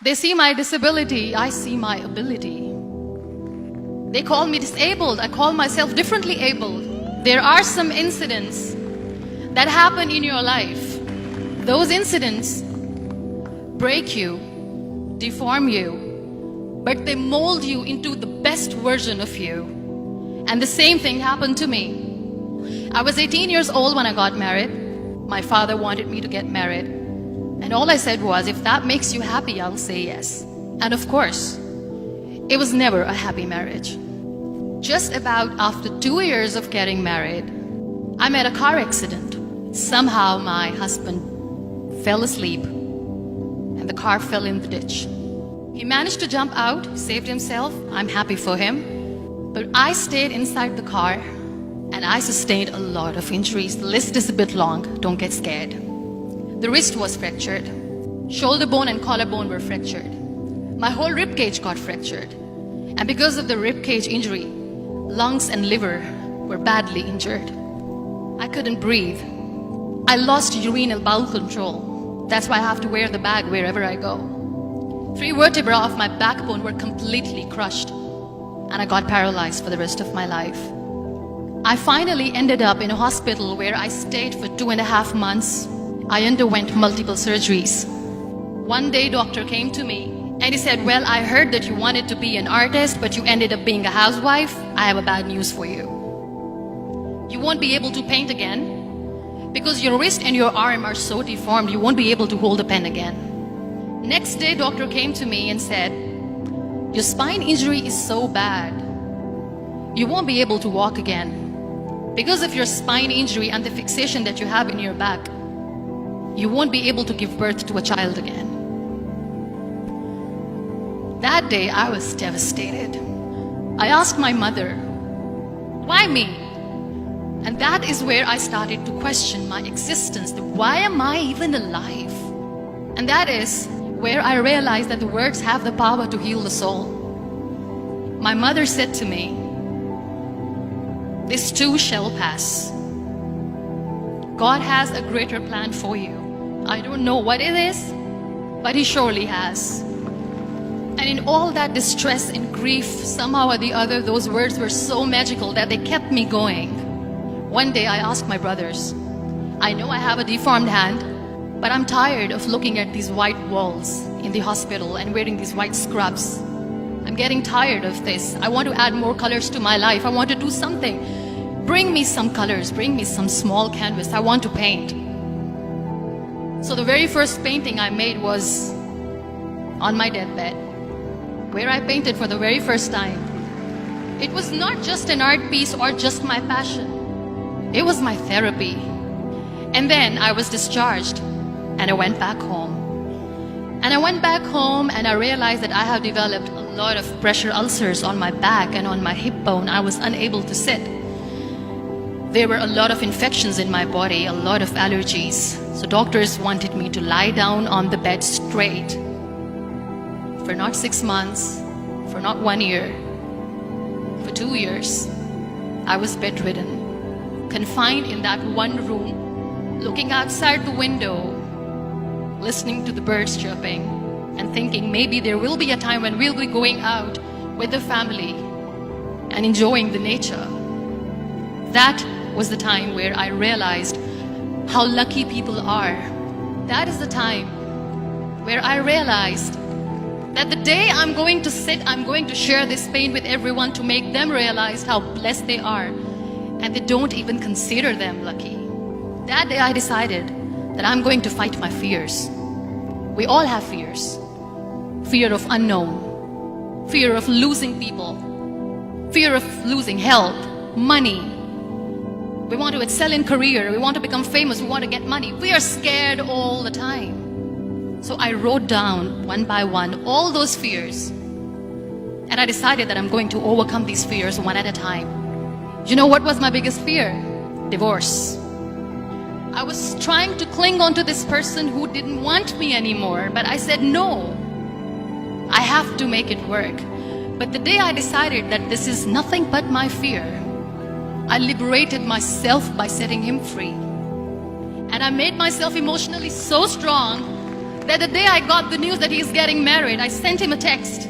They see my disability, I see my ability. They call me disabled, I call myself differently abled. There are some incidents that happen in your life. Those incidents break you, deform you, but they mold you into the best version of you. And the same thing happened to me. I was 18 years old when I got married. My father wanted me to get married. And all I said was, if that makes you happy, I'll say yes. And of course, it was never a happy marriage. Just about after 2 years of getting married, I met a car accident. Somehow my husband fell asleep and the car fell in the ditch. He managed to jump out, saved himself. I'm happy for him. But I stayed inside the car and I sustained a lot of injuries. The list is a bit long, don't get scared. The wrist was fractured. Shoulder bone and collarbone were fractured. My whole rib cage got fractured. And because of the rib cage injury, lungs and liver were badly injured. I couldn't breathe. I lost urinary bowel control. That's why I have to wear the bag wherever I go. 3 vertebrae of my backbone were completely crushed, and I got paralyzed for the rest of my life. I finally ended up in a hospital where I stayed for 2.5 months. I underwent multiple surgeries. One day, doctor came to me and he said, well, I heard that you wanted to be an artist, but you ended up being a housewife. I have a bad news for you. You won't be able to paint again because your wrist and your arm are so deformed, you won't be able to hold a pen again. Next day, doctor came to me and said, your spine injury is so bad, you won't be able to walk again. Because of your spine injury and the fixation that you have in your back, you won't be able to give birth to a child again. That day, I was devastated. I asked my mother, why me? And that is where I started to question my existence. Why am I even alive? And that is where I realized that the words have the power to heal the soul. My mother said to me, this too shall pass. God has a greater plan for you. I don't know what it is, but He surely has. And in all that distress and grief, somehow or the other, those words were so magical that they kept me going. One day I asked my brothers, I know I have a deformed hand, but I'm tired of looking at these white walls in the hospital and wearing these white scrubs. I'm getting tired of this. I want to add more colors to my life. I want to do something. Bring me some colors, bring me some small canvas. I want to paint. So the very first painting I made was on my deathbed, where I painted for the very first time. It was not just an art piece or just my passion. It was my therapy. And then I was discharged and I went back home. And I went back home and I realized that I have developed a lot of pressure ulcers on my back and on my hip bone. I was unable to sit. There were a lot of infections in my body, a lot of allergies. So doctors wanted me to lie down on the bed straight for not 6 months, for not 1 year, for 2 years. I was bedridden, confined in that one room, looking outside the window, listening to the birds chirping, and thinking maybe there will be a time when we'll be going out with the family and enjoying the nature. That was the time where I realized how lucky people are. That is the time where I realized that the day I'm going to sit, I'm going to share this pain with everyone to make them realize how blessed they are, and they don't even consider them lucky. That day I decided that I'm going to fight my fears. We all have fears. Fear of unknown, fear of losing people, fear of losing health, money. We want to excel in career, we want to become famous, we want to get money. We are scared all the time. So I wrote down one by one all those fears. And I decided that I'm going to overcome these fears one at a time. You know what was my biggest fear? Divorce. I was trying to cling on to this person who didn't want me anymore, but I said no. I have to make it work. But the day I decided that this is nothing but my fear, I liberated myself by setting him free. And I made myself emotionally so strong that the day I got the news that he's getting married, I sent him a text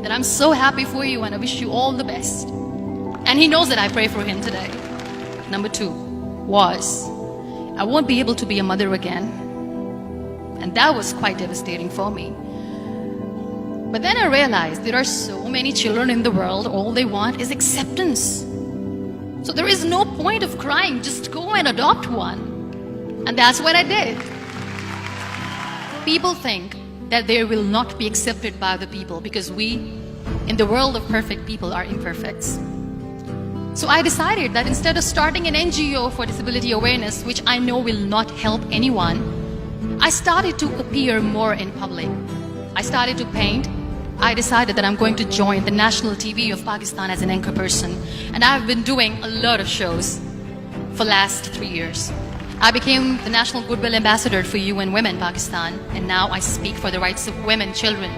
that I'm so happy for you and I wish you all the best. And he knows that I pray for him today. Number 2 was, I won't be able to be a mother again. And that was quite devastating for me. But then I realized there are so many children in the world, all they want is acceptance. So there is no point of crying, just go and adopt one. And that's what I did. People think that they will not be accepted by the people because we, in the world of perfect people, are imperfects. So I decided that instead of starting an NGO for disability awareness, which I know will not help anyone, I started to appear more in public. I started to paint. I decided that I'm going to join the national TV of Pakistan as an anchor person. And I've been doing a lot of shows for the last 3 years. I became the National Goodwill Ambassador for UN Women Pakistan. And now I speak for the rights of women, children.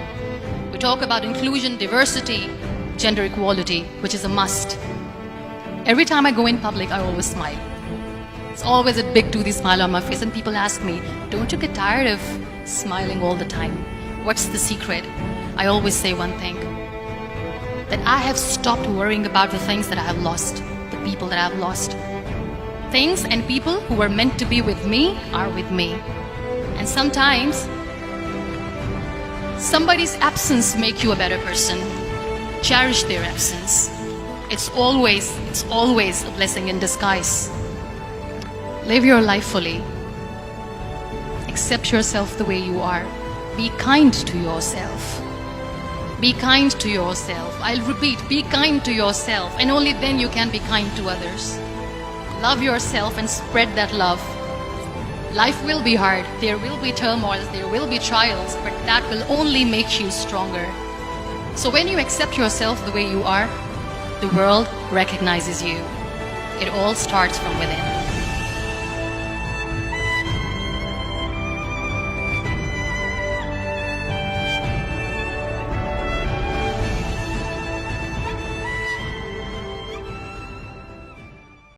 We talk about inclusion, diversity, gender equality, which is a must. Every time I go in public, I always smile. It's always a big toothy smile on my face. And people ask me, don't you get tired of smiling all the time? What's the secret? I always say one thing, that I have stopped worrying about the things that I have lost, the people that I have lost. Things and people who were meant to be with me are with me. And sometimes, somebody's absence makes you a better person. Cherish their absence. It's always a blessing in disguise. Live your life fully. Accept yourself the way you are. Be kind to yourself. Be kind to yourself. I'll repeat, be kind to yourself, and only then you can be kind to others. Love yourself and spread that love. Life will be hard. There will be turmoils, there will be trials, but that will only make you stronger. So when you accept yourself the way you are, the world recognizes you. It all starts from within.